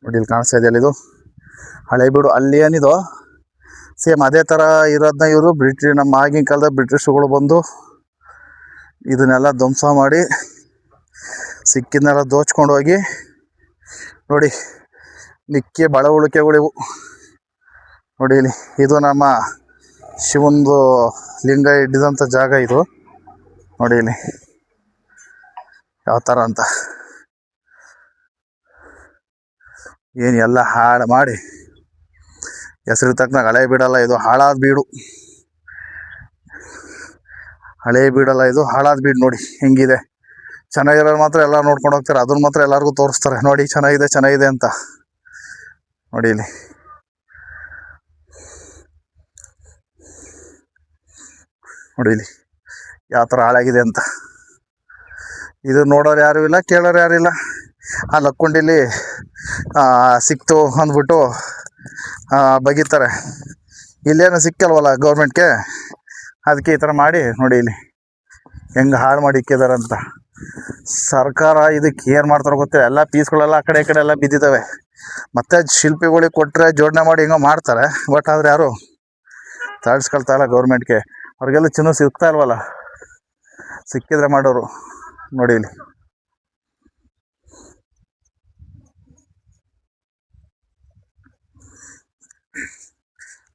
ನೋಡಿ ಇಲ್ಲಿ ಕಾಣಿಸ್ತಾ ಇದೆಯಲ್ಲ, ಇದು ಹಳೇಬೀಡು. ಅಲ್ಲಿ ಏನಿದು ಸೇಮ್ ಅದೇ ಥರ ಇರೋದನ್ನ ಇವರು ನಮ್ಮ ಆಗಿನ ಕಾಲದ ಬ್ರಿಟಿಷರುಗಳು ಬಂದು ಇದನ್ನೆಲ್ಲ ಧ್ವಂಸ ಮಾಡಿ ಸಿಕ್ಕಿದ್ನೆಲ್ಲ ದೋಚ್ಕೊಂಡು ಹೋಗಿ ನೋಡಿ ಮಿಕ್ಕಿ ಬಳವಳಿಕೆಗಳಿವು. ನೋಡಿ ಇಲ್ಲಿ ಇದು ನಮ್ಮ ಶಿವಂದು ಲಿಂಗ ಹಿಡಿದಂಥ ಜಾಗ ಇದು. ನೋಡಿ ಇಲ್ಲಿ ಯಾವ ಥರ ಅಂತ ಏನು ಎಲ್ಲ ಹಾಳು ಮಾಡಿ ಹೆಸರು ತಕ್ಕನಾಗ ಹಳೆ ಬೀಡಲ್ಲ, ಇದು ಹಾಳಾದ ಬೀಡು. ಹಳೆ ಬೀಡಲ್ಲ, ಇದು ಹಾಳಾದ ಬೀಡು. ನೋಡಿ ಹೆಂಗಿದೆ. ಚೆನ್ನಾಗಿರೋರು ಮಾತ್ರ ಎಲ್ಲ ನೋಡ್ಕೊಂಡು ಹೋಗ್ತಾರೆ, ಅದನ್ನ ಮಾತ್ರ ಎಲ್ಲರಿಗೂ ತೋರಿಸ್ತಾರೆ. ನೋಡಿ ಚೆನ್ನಾಗಿದೆ ಚೆನ್ನಾಗಿದೆ ಅಂತ. ನೋಡಿ ಇಲ್ಲಿ ನೋಡಿ ಇಲ್ಲಿ ಯಾವ ಥರ ಹಾಳಾಗಿದೆ ಅಂತ. ಇದು ನೋಡೋರು ಯಾರೂ ಇಲ್ಲ, ಕೇಳೋರು ಯಾರೂ ಇಲ್ಲ. ಆ ಲಕ್ಕೊಂಡಿಲಿ ಸಿಕ್ತು ಅಂದ್ಬಿಟ್ಟು ಬಗೀತಾರೆ. ಇಲ್ಲೇನು ಸಿಕ್ಕಲ್ವಲ್ಲ ಗೌರ್ಮೆಂಟ್ಗೆ, ಅದಕ್ಕೆ ಈ ಥರ ಮಾಡಿ ನೋಡಿ ಇಲ್ಲಿ ಹೆಂಗೆ ಹಾಳು ಮಾಡಿ ಇಕ್ಕಿದಾರಂತ. ಸರ್ಕಾರ ಇದಕ್ಕೆ ಏನು ಮಾಡ್ತಾರೋ ಗೊತ್ತಿಲ್ಲ. ಎಲ್ಲ ಪೀಸ್ಗಳೆಲ್ಲ ಆ ಕಡೆ ಈ ಕಡೆ ಎಲ್ಲ ಬಿದ್ದಿದ್ದಾವೆ. ಮತ್ತು ಶಿಲ್ಪಿಗಳಿಗೆ ಕೊಟ್ಟರೆ ಜೋಡಣೆ ಮಾಡಿ ಹಿಂಗೋ ಮಾಡ್ತಾರೆ. ಬಟ್ ಆದರೆ ಯಾರು ತಾಳಿಸ್ಕೊಳ್ತಾ ಇಲ್ಲ ಗೌರ್ಮೆಂಟ್ಗೆ. ಅವ್ರಿಗೆಲ್ಲ ಚಿನ್ನ ಸಿಗ್ತಾ ಇಲ್ವಲ್ಲ, ಸಿಕ್ಕಿದ್ರೆ ಮಾಡೋರು. ನೋಡಿ ಇಲ್ಲಿ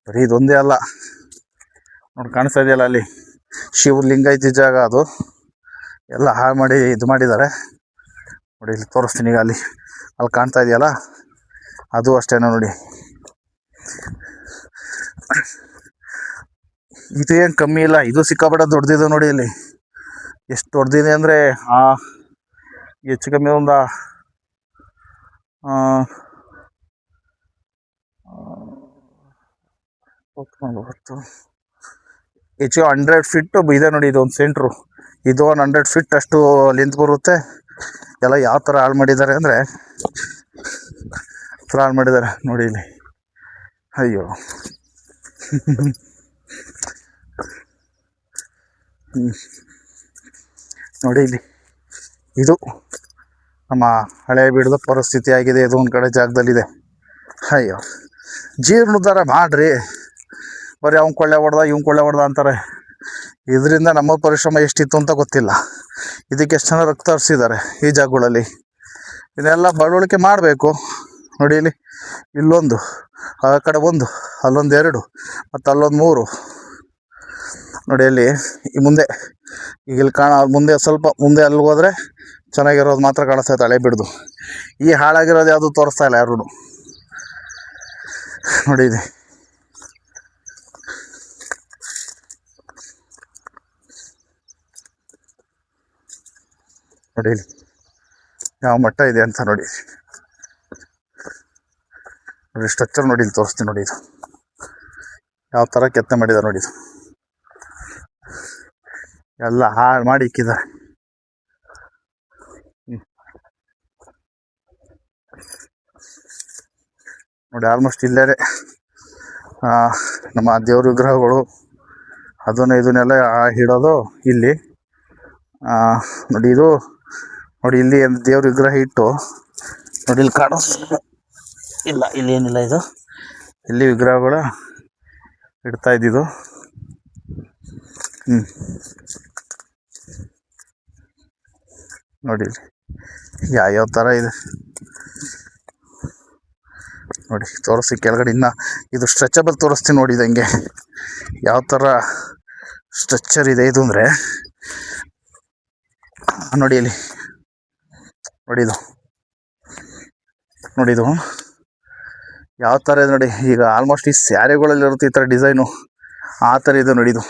ಬರೀ ಇದೊಂದೇ ಅಲ್ಲ, ನೋಡಿ ಕಾಣಿಸ್ತಾ ಇದೆಯಲ್ಲ ಅಲ್ಲಿ ಶಿವಲಿಂಗ ಇದ್ದ ಜಾಗ, ಅದು ಎಲ್ಲ ಹಾಳು ಮಾಡಿ ಇದು ಮಾಡಿದ್ದಾರೆ. ನೋಡಿ ಇಲ್ಲಿ ತೋರಿಸ್ತೀನಿ. ಈಗ ಅಲ್ಲಿ ಕಾಣ್ತಾ ಇದೆಯಲ್ಲ, ಅದು ಅಷ್ಟೇ ನೋಡಿ. ಇದು ಏನು ಕಮ್ಮಿ ಇಲ್ಲ, ಇದು ಸಿಕ್ಕಾಪಟ್ಟೆ ದೊಡ್ಡದಿದೆ. ನೋಡಿ ಇಲ್ಲಿ ಎಷ್ಟು ದೊಡ್ಡದಿದೆ ಅಂದರೆ ಹೆಚ್ಚು ಕಮ್ಮಿ ಒಂದು ಹೆಚ್ಚು 100 ಫೀಟ್ ಇದೆ ನೋಡಿ. ಇದು ಒಂದು ಸೆಂಟ್ರು, ಇದು ಒಂದು 100 ಫೀಟ್ ಅಷ್ಟು ಲೆಂತ್ ಬರುತ್ತೆ. ಎಲ್ಲ ಯಾವ ಥರ ಹಾಳು ಮಾಡಿದ್ದಾರೆ ಅಂದರೆ ಹಾಳು ಮಾಡಿದ್ದಾರೆ. ನೋಡಿ ಇಲ್ಲಿ ಅಯ್ಯೋ ನೋಡಿ ಇಲ್ಲಿ ಇದು ನಮ್ಮ ಹಳೆ ಬೀಡದ ಪರಿಸ್ಥಿತಿ ಆಗಿದೆ. ಇದು ಒಂದು ಕಡೆ ಜಾಗದಲ್ಲಿದೆ. ಅಯ್ಯೋ ಜೀರ್ಣೋದ್ಧಾರ ಮಾಡಿರಿ, ಬರೀ ಅವ್ನು ಕೊಳ್ಳೆ ಹೊಡೆದ ಅಂತಾರೆ. ಇದರಿಂದ ನಮ್ಮ ಪರಿಶ್ರಮ ಎಷ್ಟಿತ್ತು ಅಂತ ಗೊತ್ತಿಲ್ಲ. ಇದಕ್ಕೆ ಎಷ್ಟು ಜನ ರಕ್ತ ಹರಿಸಿದ್ದಾರೆ ಈ ಜಾಗಗಳಲ್ಲಿ. ಇದನ್ನೆಲ್ಲ ಬಳವಳಿಕೆ ಮಾಡಬೇಕು. ನೋಡಿ ಇಲ್ಲಿ ಇಲ್ಲೊಂದು, ಆ ಕಡೆ ಒಂದು, ಅಲ್ಲೊಂದು 2 ಮತ್ತು ಅಲ್ಲೊಂದು 3. ನೋಡಿ ಅಲ್ಲಿ ಈ ಮುಂದೆ ಈಗ ಇಲ್ಲಿ ಮುಂದೆ ಸ್ವಲ್ಪ ಮುಂದೆ ಅಲ್ಲಿಗೆ ಹೋದರೆ ಚೆನ್ನಾಗಿರೋದು ಮಾತ್ರ ಕಾಣಿಸ್ತೈತೆ ಹಳೆ ಬಿಡ್ದು. ಈ ಹಾಳಾಗಿರೋದು ಯಾವುದು ತೋರಿಸ್ತಾ ಇಲ್ಲ ಯಾರೂ. ನೋಡಿ ಇದೆ ನೋಡಿ ಇಲ್ಲಿ ಯಾವ ಮಟ್ಟ ಇದೆ ಅಂತ. ನೋಡಿ ನೋಡಿ ಸ್ಟ್ರಕ್ಚರ್ ನೋಡಿ ಇಲ್ಲಿ ತೋರಿಸ್ತೀನಿ. ನೋಡಿ ಇದು ಯಾವ ಥರ ಕೆತ್ತನೆ ಮಾಡಿದ್ದಾರೆ ನೋಡಿ. ಇದು ಎಲ್ಲ ಹಾಳು ಮಾಡಿ ಇಕ್ಕಿದ್ದಾರೆ. ನೋಡಿ ಆಲ್ಮೋಸ್ಟ್ ಇಲ್ಲೇ ನಮ್ಮ ದೇವ್ರ ವಿಗ್ರಹಗಳು ಇದನ್ನೆಲ್ಲ ಇಡೋದು ಇಲ್ಲಿ. ನೋಡಿ ಇದು ನೋಡಿ ಇಲ್ಲಿ ದೇವ್ರ ವಿಗ್ರಹ ಇಟ್ಟು ನೋಡಿ ಇಲ್ಲಿ ಇಲ್ಲ, ಇಲ್ಲಿ ಏನಿಲ್ಲ. ಇದು ಇಲ್ಲಿ ವಿಗ್ರಹಗಳು ಇಡ್ತಾ ಇದ್ದಿದ್ದು. ನೋಡಿ ಯಾವ ಥರ ಇದೆ ನೋಡಿ. ತೋರಿಸಿ ಕೆಳಗಡೆ ಇನ್ನು ಇದು ಸ್ಟ್ರೆಚಬಲ್ ತೋರಿಸ್ತೀನಿ ನೋಡಿ. ಇದಂಗೆ ಯಾವ ಥರ ಸ್ಟ್ರಕ್ಚರ್ ಇದೆ ಇದು ಅಂದರೆ ನೋಡಿ ಇಲ್ಲಿ ನೋಡಿ ಇದು ಯಾವ ಥರ ಇದೆ ನೋಡಿ. ಈಗ ಆಲ್ಮೋಸ್ಟ್ ಈ ಸ್ಯಾರಿಗಳಲ್ಲಿ ಇರುತ್ತೆ ಈ ಥರ ಡಿಸೈನು, ಆ ಥರ ಇದೆ ನೋಡಿ. ಇದು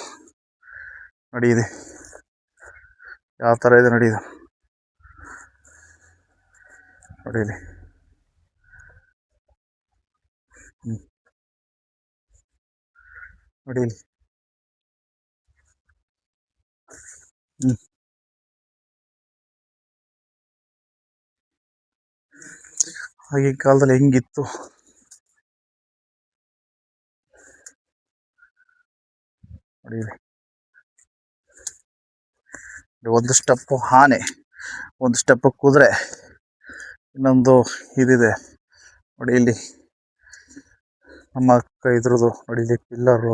ನೋಡಿ ಇದೆ ಯಾವ ಥರ ಇದೆ ನೋಡಿ. ಇದು ನೋಡಿ ಇಲ್ಲಿ ನೋಡಿ ಇಲ್ಲಿ ಆಗಿನ ಕಾಲದಲ್ಲಿ ಹೆಂಗಿತ್ತು ನೋಡಿ. ಒಂದು ಸ್ಟೆಪ್ಪು ಆನೆ, ಒಂದು ಸ್ಟೆಪ್ಪು ಕುದುರೆ, ಇನ್ನೊಂದು ಇದಿದೆ ನೋಡಿ ಇಲ್ಲಿ ನಮ್ಮ ಅಕ್ಕ ಇದ್ರದ್ದು ನೋಡಿ ಇಲ್ಲಿ ಪಿಲ್ಲರು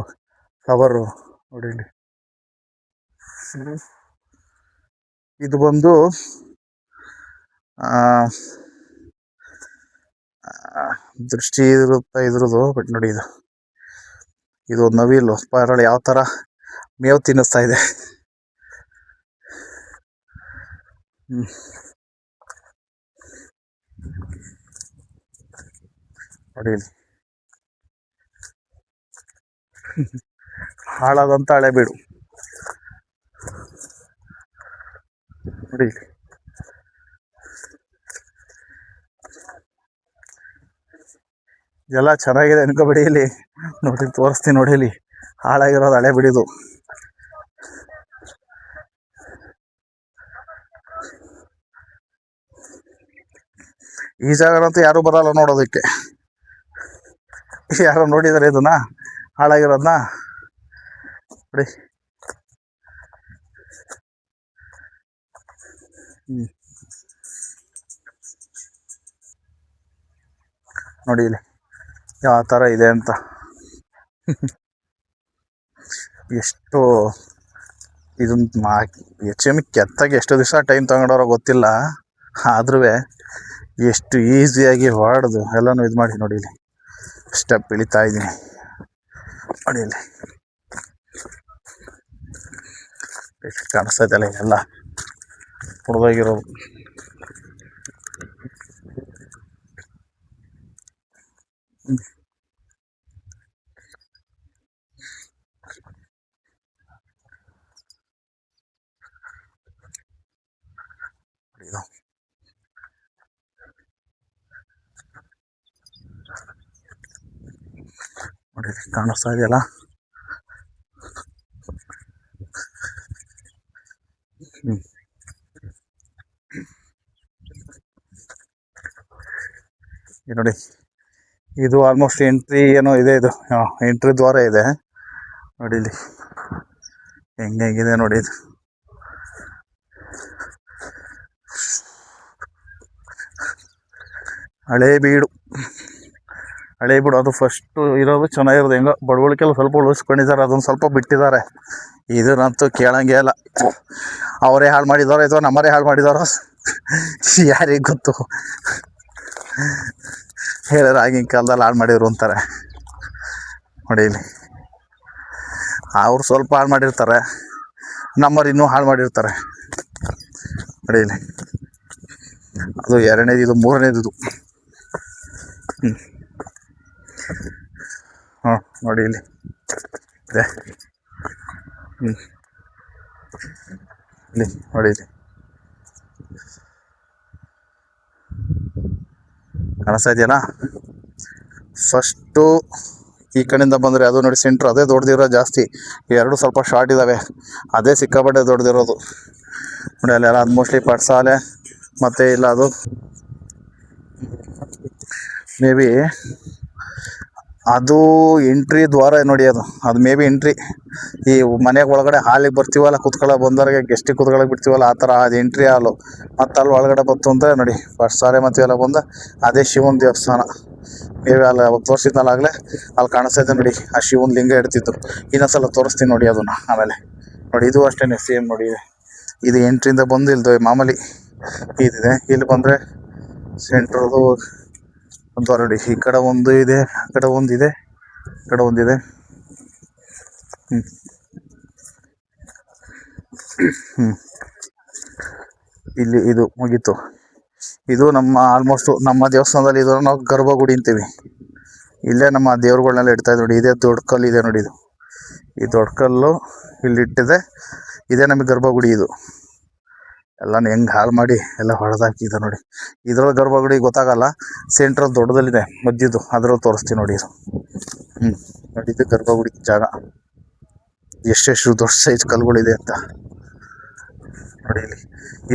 ಫ್ಲವರು ನೋಡಿ ಇಲ್ಲಿ. ಇದು ಬಂದು ದೃಷ್ಟಿ ಇರುತ್ತೆ ಇದ್ರದ್ದು. ಬಟ್ ನೋಡಿ ಇದು ನವಿಲು ಪರಳ ಯಾವ ಥರ ಮೇವು ತಿನ್ನಿಸ್ತಾ ಇದೆ. ನೋಡಿ ಹಾಳಾದಂಥ ಹಳೆಬೀಡು ನೋಡಿ. ಇದೆಲ್ಲ ಚೆನ್ನಾಗಿದೆ ಅನ್ಕೋಬೇಡಿ. ಇಲ್ಲಿ ನೋಡಿ ತೋರಿಸ್ತೀನಿ ನೋಡಿ. ಇಲ್ಲಿ ಹಾಳಾಗಿರೋದು ಹಳೆ ಬಿಡಿದು. ಈ ಜಾಗನಂತೂ ಯಾರು ಬರಲ್ಲ ನೋಡೋದಕ್ಕೆ. ಯಾರೋ ನೋಡಿದಾರೆ ಇದನ್ನ ಹಾಳಾಗಿರೋದನ್ನ ನೋಡಿ. ನೋಡಿ ಇಲ್ಲಿ ಯಾವ ಥರ ಇದೆ ಅಂತ. ಎಷ್ಟು ಇದನ್ನ ಹೆಚ್ಚು ಕಮ್ಮಿ ಕೆತ್ತಾಗಿ ಎಷ್ಟು ದಿವಸ ಟೈಮ್ ತಗೊಂಡವ್ರೋ ಗೊತ್ತಿಲ್ಲ. ಆದ್ರೂ ಎಷ್ಟು ಈಸಿಯಾಗಿ ಹೊಡೆದು ಎಲ್ಲನೂ ಇದು ಮಾಡಿ ನೋಡಿ. ಇಲ್ಲಿ ಸ್ಟೆಪ್ ಇಳಿತಾ ಇದ್ದೀನಿ ನೋಡಿ. ಇಲ್ಲಿ ಎಷ್ಟು ಕಾಣಿಸ್ತಾ ಇದೆಯಲ್ಲ ಎಲ್ಲ ಹೊಡೆದೋಗಿರೋದು. ನೋಡಿ ಕಾಣಿಸ್ತಾ ಇದೆಯಲ್ಲ. ನೋಡಿ ಇದು ಆಲ್ಮೋಸ್ಟ್ ಎಂಟ್ರಿ ಏನೋ ಇದೆ. ಇದು ಎಂಟ್ರಿ ದ್ವಾರ ಇದೆ ನೋಡಿ. ಇಲ್ಲಿ ಹೆಂಗಿದೆ ನೋಡಿ. ಇದು ಹಳೇಬೀಡು ಅದು ಫಸ್ಟು ಇರೋದು ಚೆನ್ನಾಗಿರೋದು. ಹೆಂಗೋ ಬಡವಳಿಕೆಲ್ಲ ಸ್ವಲ್ಪ ಉಳಿಸ್ಕೊಂಡಿದ್ದಾರೆ, ಅದನ್ನು ಸ್ವಲ್ಪ ಬಿಟ್ಟಿದ್ದಾರೆ. ಇದನ್ನಂತೂ ಕೇಳಂಗೆ ಇಲ್ಲ. ಅವರೇ ಹಾಳು ಮಾಡಿದಾರೋ ಅಥವಾ ನಮ್ಮರೇ ಹಾಳು ಮಾಡಿದಾರೋ ಯಾರಿಗೆ ಗೊತ್ತು. ಹೇಳಿದ್ರೆ ಆಗಿನ ಕಾಲದಲ್ಲಿ ಹಾಳು ಮಾಡಿದ್ರು ಅಂತಾರೆ ನೋಡಿ. ಇಲ್ಲಿ ಅವ್ರು ಸ್ವಲ್ಪ ಹಾಳು ಮಾಡಿರ್ತಾರೆ, ನಮ್ಮವ್ರು ಇನ್ನೂ ಹಾಳು ಮಾಡಿರ್ತಾರೆ ನೋಡಿ. ಇಲ್ಲಿ ಅದು ಎರಡನೇದು, ಇದು ಮೂರನೇದು. ಹಾಂ ನೋಡಿ ಇಲ್ಲಿ ಇದೆ. ಇಲ್ಲಿ ನೋಡಿ. ಇಲ್ಲಿ ಕಾಣಿಸ್ತಾ ಇದೆಯಲ್ಲ. ಫಸ್ಟು ಈ ಕಡೆಯಿಂದ ಬಂದರೆ ಅದು ನೋಡಿ ಸೆಂಟ್ರ್, ಅದೇ ದೊಡ್ಡದಿರೋ ಜಾಸ್ತಿ. ಎರಡು ಸ್ವಲ್ಪ ಶಾರ್ಟ್ ಇದ್ದಾವೆ, ಅದೇ ಸಿಕ್ಕಾಪಟ್ಟೆ ದೊಡ್ಡದಿರೋದು ನೋಡಿ. ಅಲ್ಲೆಲ್ಲ ಅದು ಮೋಸ್ಟ್ಲಿ ಪಡ್ಸಾಲೆ ಮತ್ತು ಇಲ್ಲ ಅದು ಮೇ ಬಿ ಅದು ಎಂಟ್ರಿ ದ್ವಾರ ನೋಡಿ. ಅದು ಮೇ ಬಿ ಎಂಟ್ರಿ. ಈ ಮನೆಗೆ ಒಳಗಡೆ ಹಾಲಿಗೆ ಬರ್ತೀವಲ್ಲ, ಕುತ್ಕೊಳ್ಳೋ ಬಂದವ್ರಿಗೆ ಗೆಸ್ಟಿಗೆ ಕುತ್ಕೊಳ್ಳೋಕೆ ಬಿಡ್ತೀವಲ್ಲ, ಆ ಥರ ಅದು ಎಂಟ್ರಿ ಹಾಲು. ಮತ್ತು ಅಲ್ಲಿ ಒಳಗಡೆ ಬಂತು ಅಂದರೆ ನೋಡಿ ಪಡ್ಸಾಲೆ ಮತ್ತು ಎಲ್ಲ ಬಂದು ಅದೇ ಶಿವನ ದೇವಸ್ಥಾನ. ಮೇ ಬಿ ಅಲ್ಲಿ ಅವಾಗ ತೋರಿಸಿದ್ನಲ್ಲ ಆಗಲೇ, ಅಲ್ಲಿ ಕಾಣಿಸ್ತಾ ಇದೆ ನೋಡಿ. ಆ ಶಿವನ ಲಿಂಗ ಇಡ್ತಿತ್ತು. ಇನ್ನೊಂದ್ಸಲ ತೋರಿಸ್ತೀನಿ ನೋಡಿ ಅದನ್ನು ಆಮೇಲೆ. ನೋಡಿ ಇದು ಅಷ್ಟೇ ಸೇಮ್ ನೋಡಿ. ಇದು ಎಂಟ್ರಿಯಿಂದ ಬಂದು ಇಲ್ದು ಮಾಮೂಲಿ ಇದಿದೆ. ಇಲ್ಲಿ ಬಂದರೆ ಸೆಂಟ್ರದು ಒಂದು ನೋಡಿ. ಈ ಕಡೆ ಒಂದು ಇದೆ, ಆ ಕಡೆ ಒಂದಿದೆ, ಈ ಕಡೆ ಒಂದಿದೆ. ಇಲ್ಲಿ ಇದು ಮುಗೀತು. ಇದು ನಮ್ಮ ಆಲ್ಮೋಸ್ಟು ನಮ್ಮ ದೇವಸ್ಥಾನದಲ್ಲಿ ಇದನ್ನು ನಾವು ಗರ್ಭಗುಡಿ ಅಂತೀವಿ. ಇಲ್ಲೇ ನಮ್ಮ ದೇವ್ರುಗಳನ್ನೆಲ್ಲ ಇಡ್ತಾಯಿದ್ದು ನೋಡಿ. ಇದೇ ದೊಡ್ಡ ಕಲ್ಲು ಇದೆ ನೋಡಿ. ಈ ದೊಡ್ಡ ಕಲ್ಲು ಇಲ್ಲಿಟ್ಟಿದೆ. ಇದೇ ನಮಗೆ ಗರ್ಭಗುಡಿ. ಇದು ಎಲ್ಲನೂ ಹೆಂಗೆ ಹಾಳು ಮಾಡಿ ಎಲ್ಲ ಹೊಡೆದಾಕಿದೆ ನೋಡಿ. ಇದ್ರಲ್ಲಿ ಗರ್ಭಗುಡಿ ಗೊತ್ತಾಗಲ್ಲ. ಸೆಂಟ್ರಲ್ ದೊಡ್ಡದಲ್ಲಿದೆ ಮಧ್ಯದ್ದು, ಅದರಲ್ಲಿ ತೋರಿಸ್ತೀನಿ ನೋಡಿ. ಇದು ನೋಡಿ, ಇದು ಗರ್ಭಗುಡಿ ಜಾಗ. ಎಷ್ಟೆಷ್ಟು ದೊಡ್ಡ ಸೈಜ್ ಕಲ್ಲುಗಳಿದೆ ಅಂತ ನೋಡಿ. ಇಲ್ಲಿ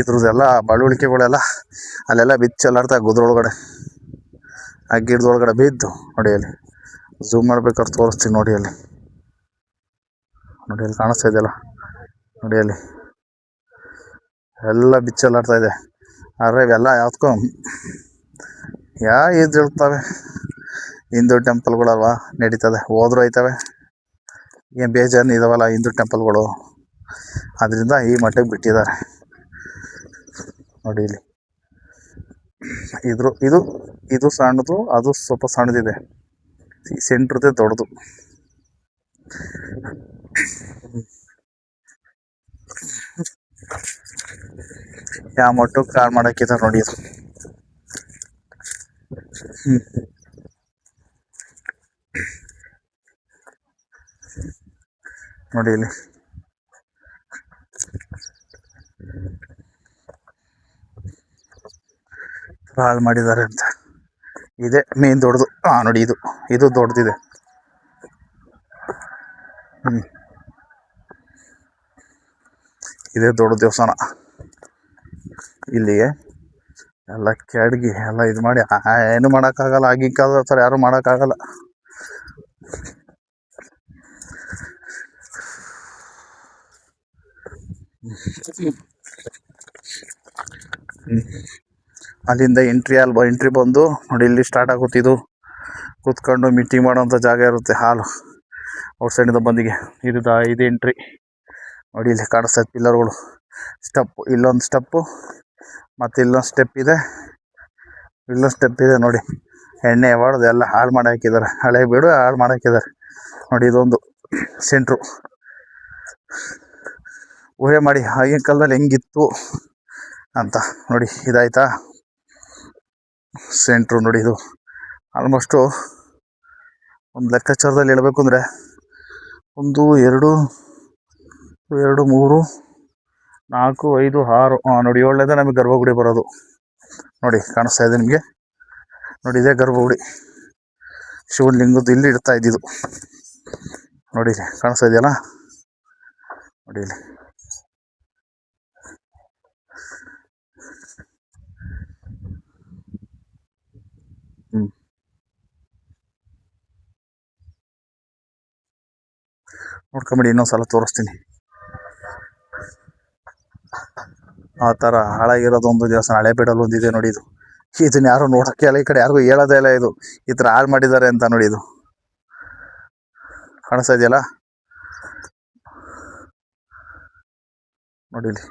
ಇದ್ರದ್ದೆಲ್ಲ ಬಳುವಳಿಕೆಗಳೆಲ್ಲ ಅಲ್ಲೆಲ್ಲ ಬಿಚ್ಚಲ್ಲಾಡ್ತಾ ಗುದ್ರೊಳಗಡೆ, ಆ ಗಿಡದೊಳಗಡೆ ಬಿದ್ದು ನೋಡಿ. ಅಲ್ಲಿ ಝೂಮ್ ಮಾಡ್ಬೇಕಾದ್ರೆ ತೋರಿಸ್ತೀನಿ ನೋಡಿ. ಅಲ್ಲಿ ನೋಡಿ, ಅಲ್ಲಿ ಕಾಣಿಸ್ತಾ ಇದೆಯಲ್ಲ ನೋಡಿ. ಅಲ್ಲಿ ಎಲ್ಲ ಬಿಚ್ಚಲ್ಲಾಡ್ತಾ ಇದೆ. ಆದರೆ ಇವೆಲ್ಲ ಯಾವ್ದಕ್ಕೂ ಇದು ಇರ್ತವೆ ಹಿಂದೂ ಟೆಂಪಲ್ಗಳಲ್ವಾ, ನಡೀತದೆ, ಹೋದ್ರೂ ಐತವೆ. ಏನು ಬೇಜಾರು ಇದಾವಲ್ಲ ಹಿಂದೂ ಟೆಂಪಲ್ಗಳು, ಅದರಿಂದ ಈ ಮಟ್ಟಿಗೆ ಬಿಟ್ಟಿದ್ದಾರೆ ನೋಡಿ. ಇಲ್ಲಿ ಇದು ಸಣ್ಣದು, ಅದು ಸ್ವಲ್ಪ ಸಣ್ಣದಿದೆ. ಈ ಸೆಂಟ್ರದೇ ದೊಡ್ಡದು. ಯಾವ ಮಟ್ಟಕ್ಕೆ ಕಾಲ್ ಮಾಡಕ್ಕಿದ್ದಾರೆ ನೋಡಿ ಇದು. ನೋಡಿ ಇಲ್ಲಿ ಹಾಳು ಮಾಡಿದ್ದಾರೆ ಅಂತ. ಇದೇ ಮೇನ್ ದೊಡ್ಡದು. ನೋಡಿ ಇದು ದೊಡ್ಡದಿದೆ. ಇದೇ ದೊಡ್ಡ ದೇವಸ್ಥಾನ. ಇಲ್ಲಿಗೆ ಎಲ್ಲ ಕೆಡಗಿ ಎಲ್ಲ ಇದು ಮಾಡಿ ಏನು ಮಾಡೋಕ್ಕಾಗಲ್ಲ. ಆಗಿನ ಕಾಲದ ಥರ ಯಾರು ಮಾಡೋಕ್ಕಾಗಲ್ಲ. ಅಲ್ಲಿಂದ ಎಂಟ್ರಿ ಬಂದು ನೋಡಿ, ಇಲ್ಲಿ ಸ್ಟಾರ್ಟ್ ಆಗುತ್ತಿದ್ದು ಕೂತ್ಕೊಂಡು ಮೀಟಿಂಗ್ ಮಾಡೋಂಥ ಜಾಗ ಇರುತ್ತೆ, ಹಾಲು ಔಟ್ ಸೈಡಿಂದ ಬಂದಿಗೆ. ಇದು ಎಂಟ್ರಿ ನೋಡಿ. ಇಲ್ಲಿ ಕಾಣಿಸ್ತಾ ಪಿಲ್ಲರ್ಗಳು, ಸ್ಟೆಪ್ಪು, ಇಲ್ಲೊಂದು ಸ್ಟೆಪ್ಪು ಮತ್ತು ಇಲ್ಲೊಂದು ಸ್ಟೆಪ್ ಇದೆ, ನೋಡಿ. ಎಣ್ಣೆ ಹೊಡೆದು ಎಲ್ಲ ಹಾಳು ಮಾಡಿ ಹಾಕಿದ್ದಾರೆ, ಹಳೆ ಬೀಡು ಹಾಳು ಮಾಡಿ ಹಾಕಿದ್ದಾರೆ ನೋಡಿ. ಇದೊಂದು ಸೆಂಟ್ರು ಊಹೆ ಮಾಡಿ ಆಗಿನ ಕಾಲದಲ್ಲಿ ಹೆಂಗಿತ್ತು ಅಂತ ನೋಡಿ. ಇದಾಯ್ತಾ ಸೆಂಟ್ರು ನೋಡಿ. ಇದು ಆಲ್ಮೋಸ್ಟು ಒಂದು ಲೆಕ್ಕಾಚಾರದಲ್ಲಿ ಹೇಳಬೇಕು ಅಂದರೆ 1 2 3 4 5 6 ನೋಡಿ, 7ನೇದೇ ನಮಗೆ ಗರ್ಭಗುಡಿ ಬರೋದು ನೋಡಿ. ಕಾಣಿಸ್ತಾ ಇದೆ ನಿಮಗೆ ನೋಡಿ, ಇದೇ ಗರ್ಭಗುಡಿ. ಶಿವಲಿಂಗದ್ದು ಇಲ್ಲಿ ಇಡ್ತಾ ಇದ್ದಿದ್ದು ನೋಡಿ. ಕಾಣಿಸ್ತಾ ಇದೆಯಲ್ಲ ನೋಡಿ. ಇಲ್ಲಿ ನೋಡ್ಕೊಂಬಿಡಿ, ಇನ್ನೊಂದ್ಸಲ ತೋರಿಸ್ತೀನಿ. ಆ ಥರ ಹಾಳಾಗಿರೋದೊಂದು ದೇವಸ್ಥಾನ ಹಳೆ ಬೀಡಲ್ಲಿ ಒಂದಿದೆ ನೋಡಿ. ಇದನ್ನ ಯಾರು ನೋಡೋಕ್ಕೆ ಇಲ್ಲ, ಈ ಕಡೆ ಯಾರಿಗೂ ಹೇಳೋದೇ ಇಲ್ಲ ಇದು ಈ ಥರ ಹಾಳು ಮಾಡಿದ್ದಾರೆ ಅಂತ ನೋಡಿ. ಇದು ಕಾಣಿಸ್ತಾ ಇದೆಯಲ್ಲ ನೋಡಿ. ಇಲ್ಲಿ